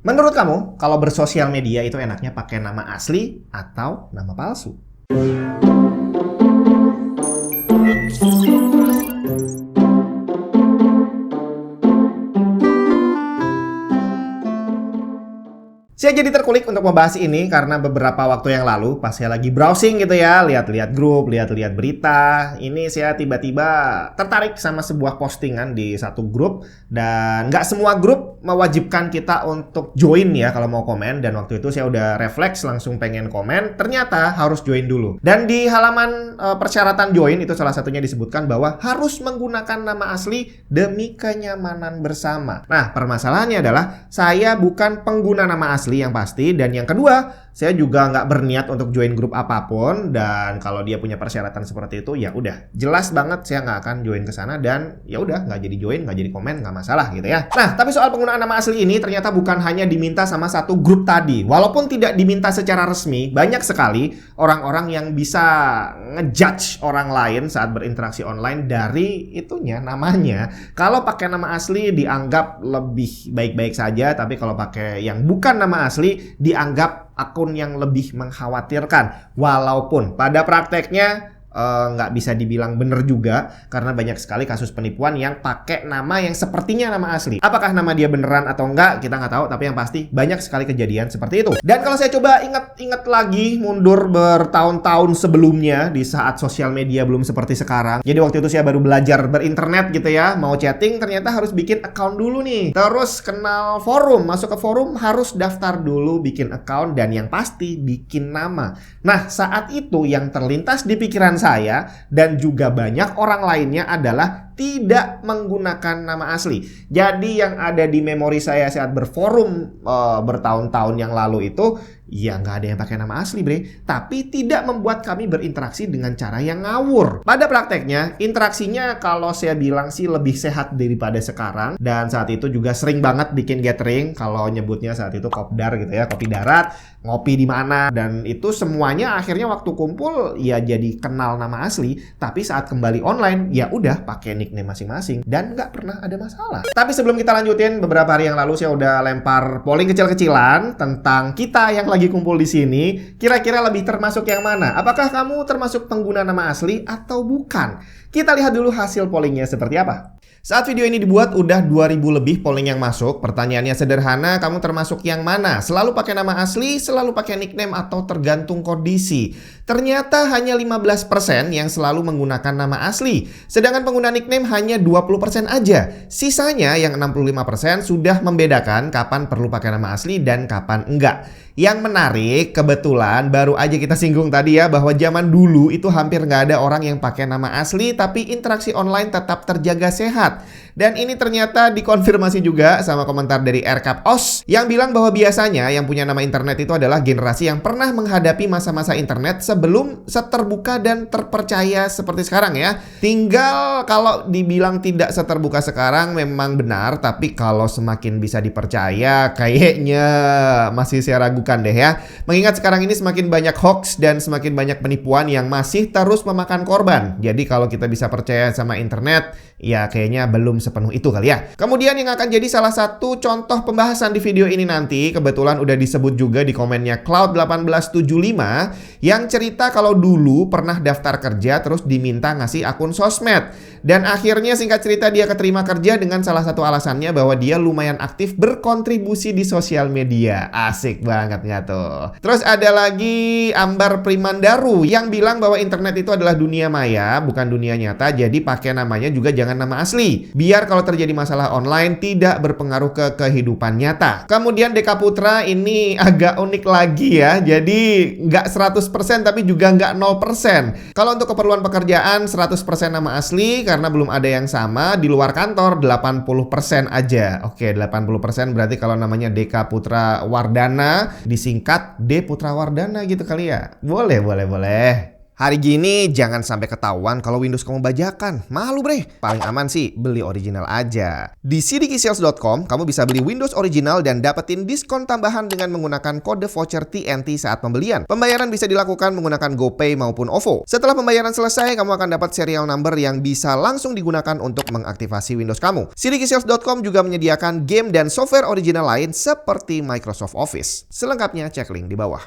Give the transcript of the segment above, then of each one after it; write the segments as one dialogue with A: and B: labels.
A: Menurut kamu, kalau bersosial media itu enaknya pakai nama asli atau nama palsu? Saya jadi terkulik untuk membahas ini karena beberapa waktu yang lalu pas saya lagi browsing gitu ya, lihat-lihat grup, lihat-lihat berita, ini saya tiba-tiba tertarik sama sebuah postingan di satu grup dan nggak semua grup mewajibkan kita untuk join ya kalau mau komen, dan waktu itu saya udah refleks langsung pengen komen, ternyata harus join dulu. Dan di halaman persyaratan join itu salah satunya disebutkan bahwa harus menggunakan nama asli demi kenyamanan bersama. Nah, permasalahannya adalah saya bukan pengguna nama asli yang pasti, dan yang kedua saya juga nggak berniat untuk join grup apapun, dan kalau dia punya persyaratan seperti itu ya udah jelas banget saya nggak akan join ke sana, dan ya udah nggak jadi join, nggak jadi komen, nggak masalah gitu ya. Nah, tapi soal penggunaan nama asli ini ternyata bukan hanya diminta sama satu grup tadi. Walaupun tidak diminta secara resmi, banyak sekali orang-orang yang bisa ngejudge orang lain saat berinteraksi online dari itunya, namanya. Kalau pakai nama asli dianggap lebih baik-baik saja, tapi kalau pakai yang bukan nama asli dianggap akun yang lebih mengkhawatirkan. Walaupun pada prakteknya nggak bisa dibilang bener juga, karena banyak sekali kasus penipuan yang pakai nama yang sepertinya nama asli. Apakah nama dia beneran atau enggak kita nggak tahu, tapi yang pasti banyak sekali kejadian seperti itu. Dan kalau saya coba ingat lagi mundur bertahun-tahun sebelumnya, di saat sosial media belum seperti sekarang, jadi waktu itu saya baru belajar berinternet gitu ya, mau chatting ternyata harus bikin account dulu nih, terus kenal forum, masuk ke forum harus daftar dulu, bikin account, dan yang pasti bikin nama. Nah, saat itu yang terlintas di pikiran saya dan juga banyak orang lainnya adalah tidak menggunakan nama asli. Jadi yang ada di memori saya saat berforum bertahun-tahun yang lalu itu, ya nggak ada yang pakai nama asli bre, tapi tidak membuat kami berinteraksi dengan cara yang ngawur. Pada prakteknya, interaksinya kalau saya bilang sih lebih sehat daripada sekarang, dan saat itu juga sering banget bikin gathering, kalau nyebutnya saat itu kopdar gitu ya, kopi darat, ngopi di mana, dan itu semuanya akhirnya waktu kumpul ya jadi kenal nama asli, tapi saat kembali online ya udah pakai nickname masing-masing dan nggak pernah ada masalah. Tapi sebelum kita lanjutin, beberapa hari yang lalu saya udah lempar polling kecil-kecilan tentang kita yang lagi kumpul di sini, kira-kira lebih termasuk yang mana? Apakah kamu termasuk pengguna nama asli atau bukan? Kita lihat dulu hasil pollingnya seperti apa. Saat video ini dibuat udah 2000 lebih polling yang masuk. Pertanyaannya sederhana, kamu termasuk yang mana? Selalu pakai nama asli, selalu pakai nickname, atau tergantung kondisi? Ternyata hanya 15% yang selalu menggunakan nama asli. Sedangkan pengguna nickname hanya 20% aja. Sisanya yang 65% sudah membedakan kapan perlu pakai nama asli dan kapan enggak. Yang menarik, kebetulan baru aja kita singgung tadi ya, bahwa zaman dulu itu hampir nggak ada orang yang pakai nama asli, tapi interaksi online tetap terjaga sehat. Dan ini ternyata dikonfirmasi juga sama komentar dari RKAP OS yang bilang bahwa biasanya yang punya nama internet itu adalah generasi yang pernah menghadapi masa-masa internet sebelum seterbuka dan terpercaya seperti sekarang ya. Tinggal kalau dibilang tidak seterbuka sekarang memang benar, tapi kalau semakin bisa dipercaya kayaknya masih saya ragukan deh ya. Mengingat sekarang ini semakin banyak hoax dan semakin banyak penipuan yang masih terus memakan korban. Jadi kalau kita bisa percaya sama internet, ya kayaknya belum sepenuh itu kali ya. Kemudian yang akan jadi salah satu contoh pembahasan di video ini nanti, kebetulan udah disebut juga di komennya Cloud1875 yang cerita kalau dulu pernah daftar kerja terus diminta ngasih akun sosmed. Dan akhirnya singkat cerita dia keterima kerja dengan salah satu alasannya bahwa dia lumayan aktif berkontribusi di sosial media. Asik banget nggak tuh? Terus ada lagi Ambar Primandaru yang bilang bahwa internet itu adalah dunia maya, bukan dunia nyata, jadi pakai namanya juga jangan nama asli. Biar kalau terjadi masalah online tidak berpengaruh ke kehidupan nyata. Kemudian Deka Putra ini agak unik lagi ya. Jadi nggak 100% tapi juga nggak 0%. Kalau untuk keperluan pekerjaan 100% nama asli karena belum ada yang sama. Di luar kantor 80% aja. Oke, 80% berarti kalau namanya Deka Putra Wardana disingkat D Putra Wardana gitu kali ya. Boleh. Hari gini jangan sampai ketahuan kalau Windows kamu bajakan. Malu bre. Paling aman sih beli original aja. Di cdkisales.com kamu bisa beli Windows original dan dapetin diskon tambahan dengan menggunakan kode voucher TNT saat pembelian. Pembayaran bisa dilakukan menggunakan GoPay maupun OVO. Setelah pembayaran selesai, kamu akan dapat serial number yang bisa langsung digunakan untuk mengaktifasi Windows kamu. cdkisales.com juga menyediakan game dan software original lain seperti Microsoft Office. Selengkapnya cek link di bawah.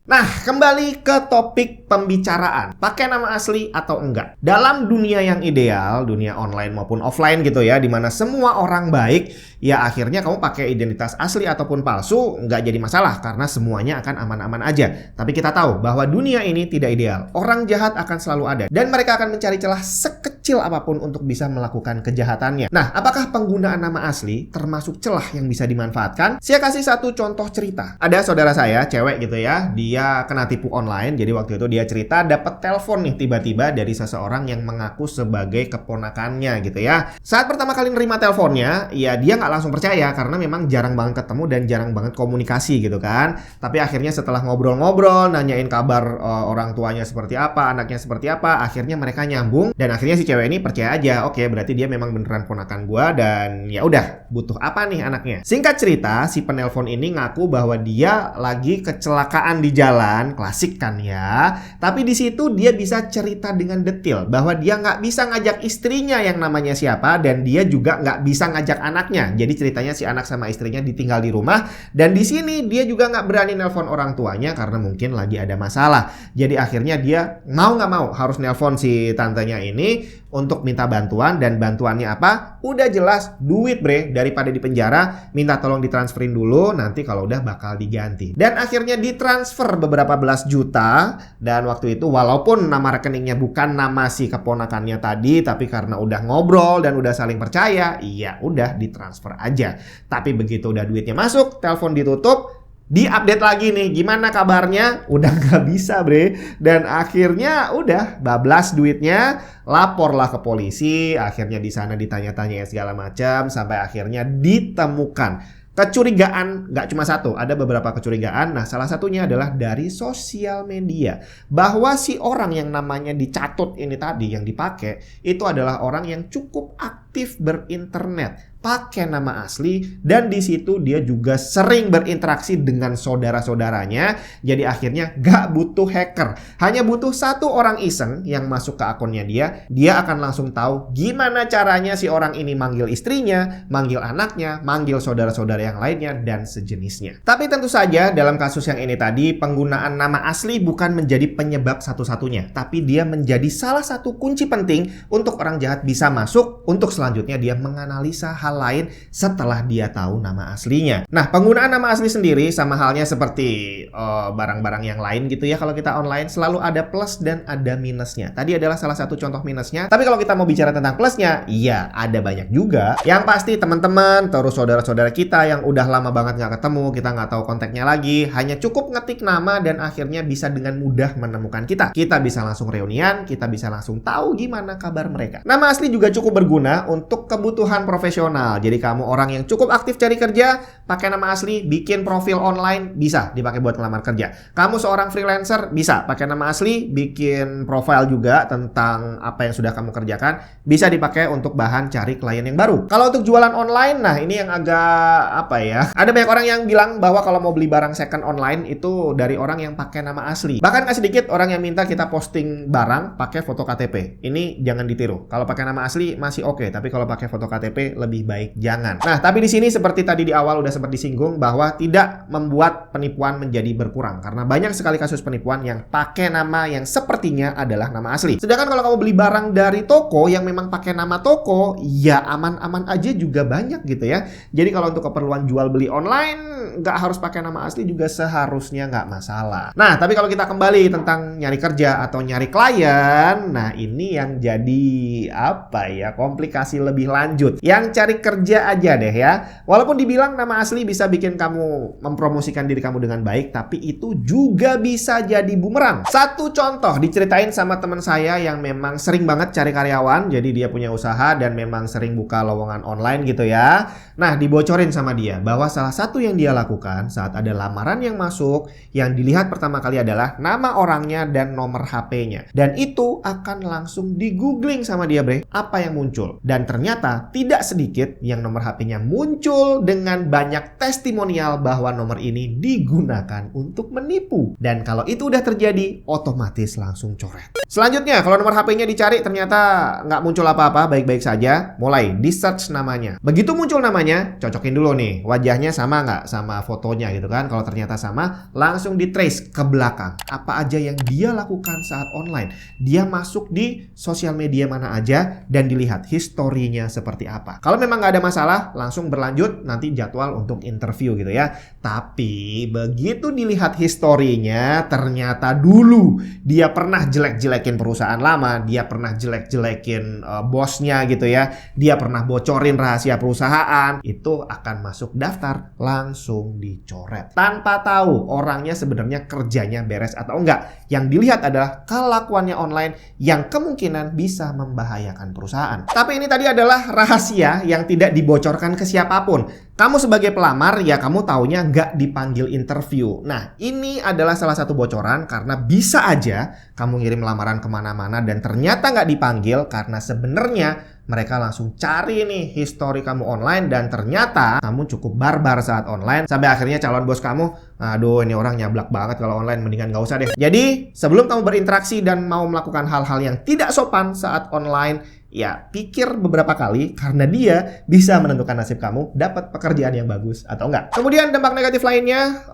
A: Nah, kembali ke topik pembicaraan. Pakai nama asli atau enggak? Dalam dunia yang ideal, dunia online maupun offline gitu ya, dimana semua orang baik, ya akhirnya kamu pakai identitas asli ataupun palsu, nggak jadi masalah karena semuanya akan aman-aman aja. Tapi kita tahu bahwa dunia ini tidak ideal. Orang jahat akan selalu ada dan mereka akan mencari celah sekecil apapun untuk bisa melakukan kejahatannya. Nah, apakah penggunaan nama asli termasuk celah yang bisa dimanfaatkan? Saya kasih satu contoh cerita. Ada saudara saya, cewek gitu ya, dia kena tipu online. Jadi waktu itu dia cerita dapat telepon nih tiba-tiba dari seseorang yang mengaku sebagai keponakannya gitu ya. Saat pertama kali nerima teleponnya, ya dia nggak langsung percaya karena memang jarang banget ketemu dan jarang banget komunikasi gitu kan. Tapi akhirnya setelah ngobrol-ngobrol, nanyain kabar orang tuanya seperti apa, anaknya seperti apa, akhirnya mereka nyambung dan akhirnya si cewek ini percaya aja. Oke, berarti dia memang beneran ponakan gua dan ya udah, butuh apa nih anaknya. Singkat cerita, si penelpon ini ngaku bahwa dia lagi kecelakaan di jalan, klasik kan ya. Tapi di situ dia bisa cerita dengan detail bahwa dia nggak bisa ngajak istrinya yang namanya siapa dan dia juga nggak bisa ngajak anaknya. Jadi ceritanya si anak sama istrinya ditinggal di rumah dan di sini dia juga nggak berani nelpon orang tuanya karena mungkin lagi ada masalah. Jadi akhirnya dia mau nggak mau harus nelpon si tantenya ini untuk minta bantuan dan bantuannya apa? Udah jelas duit bre, daripada di penjara minta tolong ditransferin dulu, nanti kalau udah bakal diganti. Dan akhirnya ditransfer beberapa belas juta dan waktu itu walaupun nama rekeningnya bukan nama si keponakannya tadi, tapi karena udah ngobrol dan udah saling percaya, iya udah ditransfer aja. Tapi begitu udah duitnya masuk, telepon ditutup, di-update lagi nih, gimana kabarnya? Udah nggak bisa bre. Dan akhirnya udah bablas duitnya, laporlah ke polisi. Akhirnya di sana ditanya-tanya segala macam sampai akhirnya ditemukan. Kecurigaan nggak cuma satu, ada beberapa kecurigaan. Nah, salah satunya adalah dari sosial media. Bahwa si orang yang namanya dicatut ini tadi, yang dipakai, itu adalah orang yang cukup aktif berinternet. Pakai nama asli dan di situ dia juga sering berinteraksi dengan saudara-saudaranya. Jadi akhirnya gak butuh hacker, hanya butuh satu orang iseng yang masuk ke akunnya dia akan langsung tahu gimana caranya si orang ini manggil istrinya, manggil anaknya, manggil saudara-saudara yang lainnya dan sejenisnya. Tapi tentu saja dalam kasus yang ini tadi, penggunaan nama asli bukan menjadi penyebab satu-satunya, tapi dia menjadi salah satu kunci penting untuk orang jahat bisa masuk untuk selanjutnya dia menganalisa hal lain setelah dia tahu nama aslinya. Nah, penggunaan nama asli sendiri sama halnya seperti barang-barang yang lain gitu ya. Kalau kita online selalu ada plus dan ada minusnya. Tadi adalah salah satu contoh minusnya. Tapi kalau kita mau bicara tentang plusnya, iya ada banyak juga. Yang pasti teman-teman, terus saudara-saudara kita yang udah lama banget nggak ketemu, kita nggak tahu kontaknya lagi, hanya cukup ngetik nama dan akhirnya bisa dengan mudah menemukan kita. Kita bisa langsung reunian, kita bisa langsung tahu gimana kabar mereka. Nama asli juga cukup berguna untuk kebutuhan profesional. Jadi kamu orang yang cukup aktif cari kerja, pakai nama asli, bikin profil online, bisa dipakai buat ngelamar kerja. Kamu seorang freelancer, bisa pakai nama asli, bikin profile juga tentang apa yang sudah kamu kerjakan, bisa dipakai untuk bahan cari klien yang baru. Kalau untuk jualan online, nah ini yang agak apa ya? Ada banyak orang yang bilang bahwa kalau mau beli barang second online itu dari orang yang pakai nama asli. Bahkan nggak sedikit orang yang minta kita posting barang pakai foto KTP. Ini jangan ditiru. Kalau pakai nama asli masih oke, tapi kalau pakai foto KTP lebih baik jangan. Nah, tapi di sini seperti tadi di awal udah sempat disinggung bahwa tidak membuat penipuan menjadi berkurang karena banyak sekali kasus penipuan yang pakai nama yang sepertinya adalah nama asli. Sedangkan kalau kamu beli barang dari toko yang memang pakai nama toko, ya aman-aman aja juga banyak gitu ya. Jadi kalau untuk keperluan jual beli online nggak harus pakai nama asli juga seharusnya nggak masalah. Nah, tapi kalau kita kembali tentang nyari kerja atau nyari klien, nah ini yang jadi apa ya, komplikasi lebih lanjut. Yang cari cari kerja aja deh ya. Walaupun dibilang nama asli bisa bikin kamu mempromosikan diri kamu dengan baik, tapi itu juga bisa jadi bumerang. Satu contoh diceritain sama teman saya yang memang sering banget cari karyawan, jadi dia punya usaha dan memang sering buka lowongan online gitu ya. Nah, dibocorin sama dia bahwa salah satu yang dia lakukan saat ada lamaran yang masuk, yang dilihat pertama kali adalah nama orangnya dan nomor HP-nya. Dan itu akan langsung di-googling sama dia, bre. Apa yang muncul? Dan ternyata tidak sedikit yang nomor HP-nya muncul dengan banyak testimonial bahwa nomor ini digunakan untuk menipu. Dan kalau itu udah terjadi, otomatis langsung coret. Selanjutnya, kalau nomor HP-nya dicari ternyata nggak muncul apa-apa, baik-baik saja, mulai di-search namanya. Begitu muncul namanya, cocokin dulu nih, wajahnya sama nggak sama fotonya gitu kan. Kalau ternyata sama, langsung di-trace ke belakang. Apa aja yang dia lakukan saat online. Dia masuk di sosial media mana aja dan dilihat historinya seperti apa. Kalau memang nggak ada masalah, langsung berlanjut nanti jadwal untuk interview gitu ya. Tapi begitu dilihat historinya, ternyata dulu dia pernah jelek-jelekin perusahaan lama, dia pernah jelek-jelekin bosnya gitu ya, dia pernah bocorin rahasia perusahaan, itu akan masuk daftar, langsung dicoret. Tanpa tahu orangnya sebenarnya kerjanya beres atau enggak. Yang dilihat adalah kelakuannya online yang kemungkinan bisa membahayakan perusahaan. Tapi ini tadi adalah rahasia yang tidak dibocorkan ke siapapun. Kamu sebagai pelamar, ya kamu taunya nggak dipanggil interview. Nah, ini adalah salah satu bocoran karena bisa aja kamu ngirim lamaran kemana-mana dan ternyata nggak dipanggil karena sebenarnya mereka langsung cari nih histori kamu online dan ternyata kamu cukup barbar saat online sampai akhirnya calon bos kamu, aduh ini orang nyablak banget kalau online, mendingan nggak usah deh. Jadi sebelum kamu berinteraksi dan mau melakukan hal-hal yang tidak sopan saat online, ya pikir beberapa kali karena dia bisa menentukan nasib kamu dapat pekerjaan yang bagus atau enggak. Kemudian dampak negatif lainnya,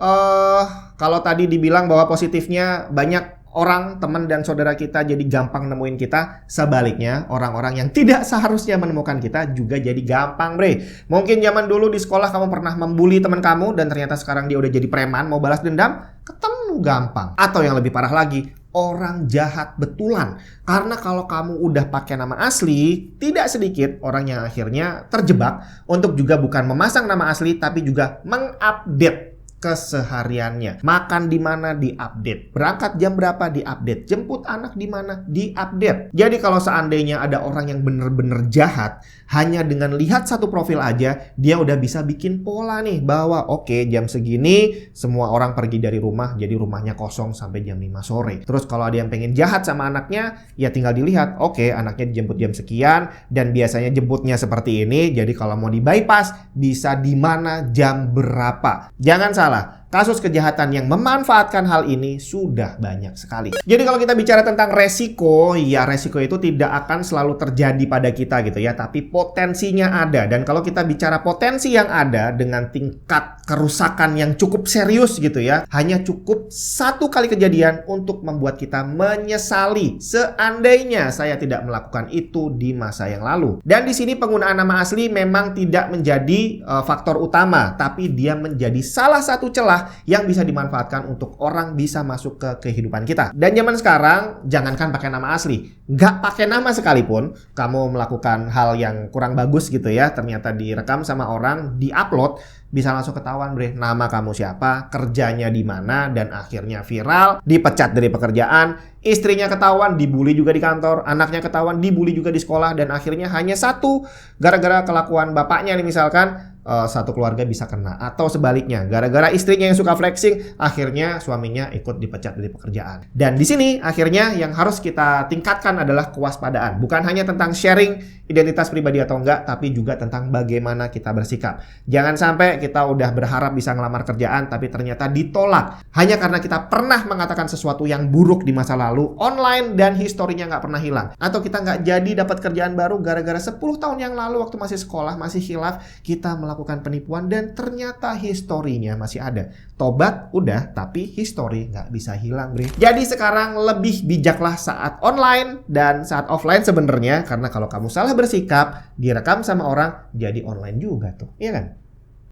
A: kalau tadi dibilang bahwa positifnya banyak orang, teman dan saudara kita jadi gampang nemuin kita. Sebaliknya, orang-orang yang tidak seharusnya menemukan kita juga jadi gampang, bre. Mungkin zaman dulu di sekolah kamu pernah membuli teman kamu dan ternyata sekarang dia udah jadi preman, mau balas dendam, ketemu gampang. Atau yang lebih parah lagi, orang jahat betulan. Karena kalau kamu udah pakai nama asli, tidak sedikit orang yang akhirnya terjebak untuk juga bukan memasang nama asli tapi juga mengupdate kesehariannya. Makan di mana diupdate, berangkat jam berapa diupdate, jemput anak di mana diupdate. Jadi kalau seandainya ada orang yang bener-bener jahat, hanya dengan lihat satu profil aja, dia udah bisa bikin pola nih bahwa oke, jam segini semua orang pergi dari rumah, jadi rumahnya kosong sampai jam 5 sore. Terus kalau ada yang pengen jahat sama anaknya, ya tinggal dilihat, oke, anaknya dijemput jam sekian dan biasanya jemputnya seperti ini. Jadi kalau mau di bypass bisa di mana, jam berapa. Jangan salah, kasus kejahatan yang memanfaatkan hal ini sudah banyak sekali. Jadi kalau kita bicara tentang resiko, ya resiko itu tidak akan selalu terjadi pada kita gitu ya, tapi potensinya ada. Dan kalau kita bicara potensi yang ada dengan tingkat kerusakan yang cukup serius gitu ya, hanya cukup satu kali kejadian untuk membuat kita menyesali seandainya saya tidak melakukan itu di masa yang lalu. Dan di sini penggunaan nama asli memang tidak menjadi faktor utama, tapi dia menjadi salah satu celah yang bisa dimanfaatkan untuk orang bisa masuk ke kehidupan kita. Dan zaman sekarang, jangankan pakai nama asli, nggak pakai nama sekalipun, kamu melakukan hal yang kurang bagus gitu ya, ternyata direkam sama orang, di-upload, bisa langsung ketahuan, bre, nama kamu siapa, kerjanya di mana, dan akhirnya viral, dipecat dari pekerjaan, istrinya ketahuan, dibully juga di kantor, anaknya ketahuan, dibully juga di sekolah, dan akhirnya hanya satu, gara-gara kelakuan bapaknya nih misalkan, satu keluarga bisa kena. Atau sebaliknya, gara-gara istrinya yang suka flexing, akhirnya suaminya ikut dipecat dari pekerjaan. Dan di sini akhirnya yang harus kita tingkatkan adalah kewaspadaan. Bukan hanya tentang sharing identitas pribadi atau enggak, tapi juga tentang bagaimana kita bersikap. Jangan sampai kita udah berharap bisa ngelamar kerjaan, tapi ternyata ditolak. Hanya karena kita pernah mengatakan sesuatu yang buruk di masa lalu, online dan historinya nggak pernah hilang. Atau kita nggak jadi dapat kerjaan baru gara-gara 10 tahun yang lalu waktu masih sekolah, masih khilaf, kita melakukan penipuan dan ternyata historinya masih ada. Tobat udah, tapi histori nggak bisa hilang, bre. Jadi sekarang lebih bijaklah saat online dan saat offline sebenarnya, karena kalau kamu salah bersikap, direkam sama orang, jadi online juga tuh, iya kan?